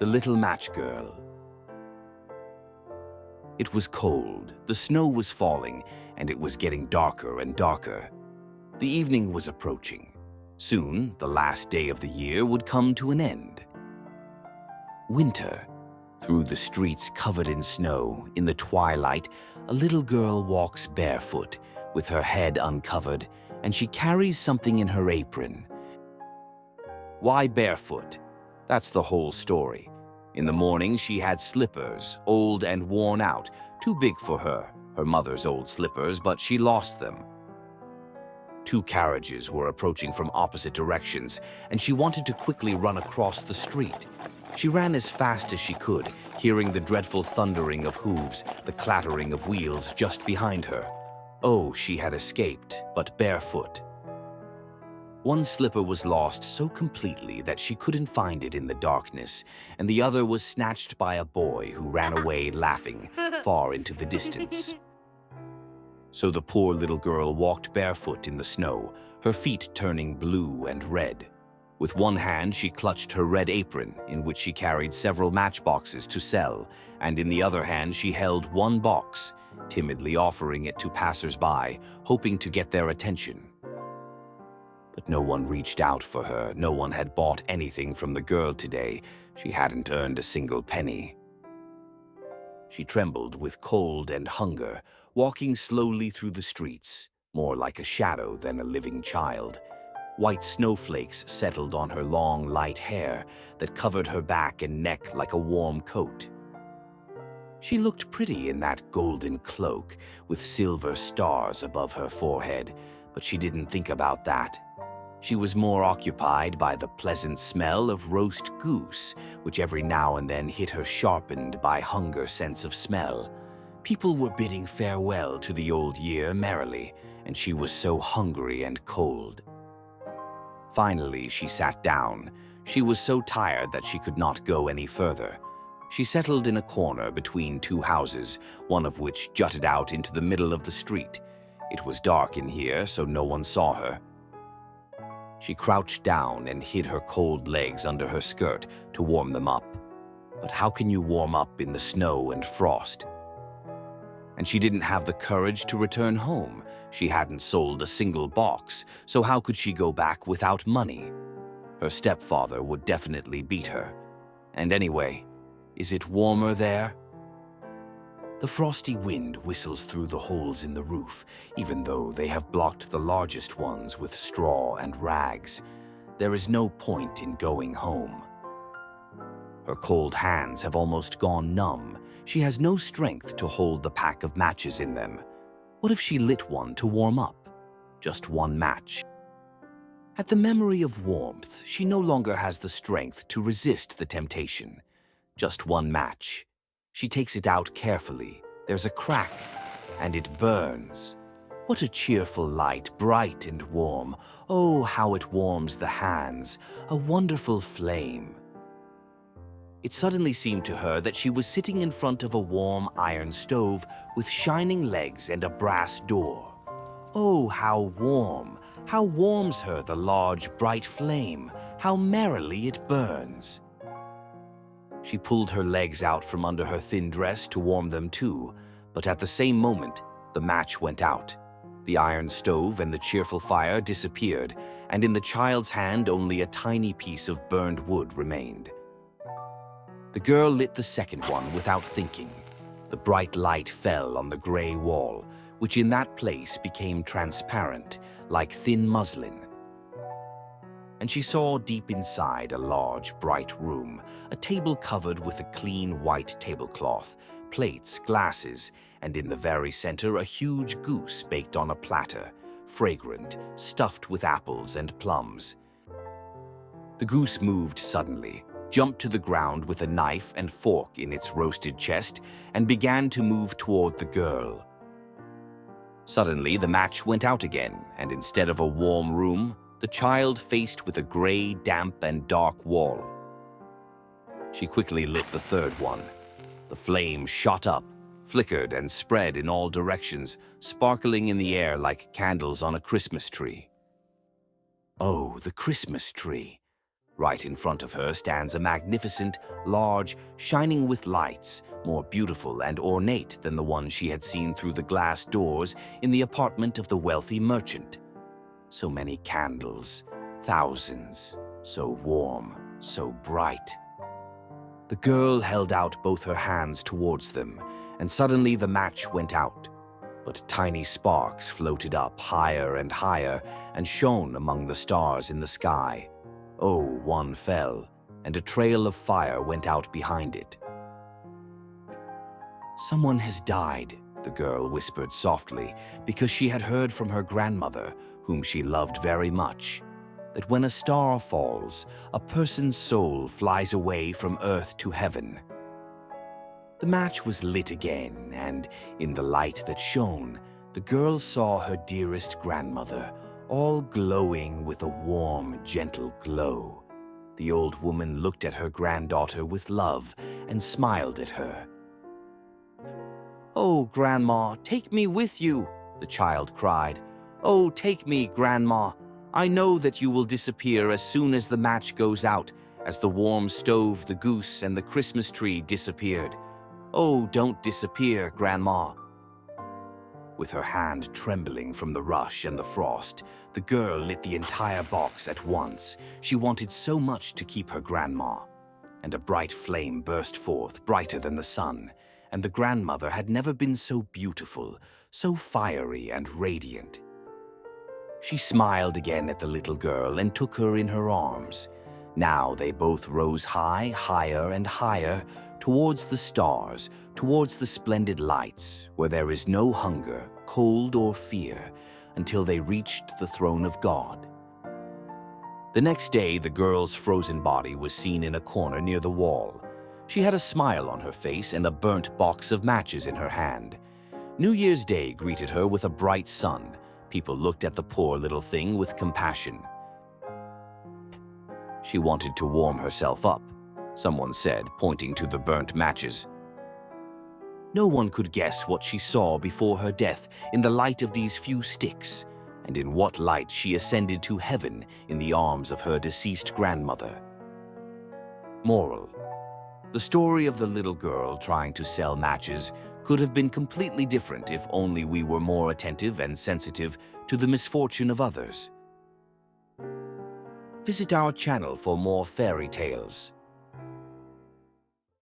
The Little Match Girl. It was cold, the snow was falling, and it was getting darker and darker. The evening was approaching. Soon, the last day of the year would come to an end. Winter. Through the streets covered in snow, in the twilight, a little girl walks barefoot, with her head uncovered, and she carries something in her apron. Why barefoot? That's the whole story. In the morning, she had slippers, old and worn out, too big for her mother's old slippers, but she lost them. Two carriages were approaching from opposite directions, and she wanted to quickly run across the street. She ran as fast as she could, hearing the dreadful thundering of hooves, the clattering of wheels just behind her. Oh, she had escaped, but barefoot. One slipper was lost so completely that she couldn't find it in the darkness, and the other was snatched by a boy who ran away laughing far into the distance. So the poor little girl walked barefoot in the snow, her feet turning blue and red. With one hand, she clutched her red apron, in which she carried several matchboxes to sell, and in the other hand she held one box, timidly offering it to passers-by, hoping to get their attention. But no one reached out for her. No one had bought anything from the girl today. She hadn't earned a single penny. She trembled with cold and hunger, walking slowly through the streets, more like a shadow than a living child. White snowflakes settled on her long, light hair that covered her back and neck like a warm coat. She looked pretty in that golden cloak with silver stars above her forehead, but she didn't think about that. She was more occupied by the pleasant smell of roast goose, which every now and then hit her sharpened by hunger sense of smell. People were bidding farewell to the old year merrily, and she was so hungry and cold. Finally, she sat down. She was so tired that she could not go any further. She settled in a corner between two houses, one of which jutted out into the middle of the street. It was dark in here, so no one saw her. She crouched down and hid her cold legs under her skirt to warm them up. But how can you warm up in the snow and frost? And she didn't have the courage to return home. She hadn't sold a single box, so how could she go back without money? Her stepfather would definitely beat her. And anyway, is it warmer there? The frosty wind whistles through the holes in the roof, even though they have blocked the largest ones with straw and rags. There is no point in going home. Her cold hands have almost gone numb. She has no strength to hold the pack of matches in them. What if she lit one to warm up? Just one match. At the memory of warmth, she no longer has the strength to resist the temptation. Just one match. She takes it out carefully. There's a crack, and it burns. What a cheerful light, bright and warm. Oh, how it warms the hands. A wonderful flame. It suddenly seemed to her that she was sitting in front of a warm iron stove with shining legs and a brass door. Oh, how warm! How warms her the large, bright flame! How merrily it burns! She pulled her legs out from under her thin dress to warm them too, but at the same moment, the match went out. The iron stove and the cheerful fire disappeared, and in the child's hand only a tiny piece of burned wood remained. The girl lit the second one without thinking. The bright light fell on the gray wall, which in that place became transparent, like thin muslin. And she saw deep inside a large, bright room, a table covered with a clean white tablecloth, plates, glasses, and in the very center a huge goose baked on a platter, fragrant, stuffed with apples and plums. The goose moved suddenly, jumped to the ground with a knife and fork in its roasted chest, and began to move toward the girl. Suddenly, the match went out again, and instead of a warm room, the child faced with a gray, damp, and dark wall. She quickly lit the third one. The flame shot up, flickered, and spread in all directions, sparkling in the air like candles on a Christmas tree. Oh, the Christmas tree! Right in front of her stands a magnificent, large, shining with lights, more beautiful and ornate than the one she had seen through the glass doors in the apartment of the wealthy merchant. So many candles, thousands, so warm, so bright. The girl held out both her hands towards them, and suddenly the match went out. But tiny sparks floated up higher and higher and shone among the stars in the sky. Oh, one fell, and a trail of fire went out behind it. "Someone has died," the girl whispered softly, because she had heard from her grandmother, whom she loved very much, that when a star falls, a person's soul flies away from earth to heaven. The match was lit again, and in the light that shone, the girl saw her dearest grandmother, all glowing with a warm, gentle glow. The old woman looked at her granddaughter with love and smiled at her. "Oh, Grandma, take me with you," the child cried. "Oh, take me, Grandma. I know that you will disappear as soon as the match goes out, as the warm stove, the goose, and the Christmas tree disappeared. Oh, don't disappear, Grandma." With her hand trembling from the rush and the frost, the girl lit the entire box at once. She wanted so much to keep her grandma. And a bright flame burst forth, brighter than the sun, and the grandmother had never been so beautiful, so fiery and radiant. She smiled again at the little girl and took her in her arms. Now they both rose high, higher and higher, towards the stars, towards the splendid lights, where there is no hunger, cold or fear, until they reached the throne of God. The next day, the girl's frozen body was seen in a corner near the wall. She had a smile on her face and a burnt box of matches in her hand. New Year's Day greeted her with a bright sun. People looked at the poor little thing with compassion. "She wanted to warm herself up," someone said, pointing to the burnt matches. No one could guess what she saw before her death in the light of these few sticks, and in what light she ascended to heaven in the arms of her deceased grandmother. Moral: the story of the little girl trying to sell matches could have been completely different if only we were more attentive and sensitive to the misfortune of others. Visit our channel for more fairy tales.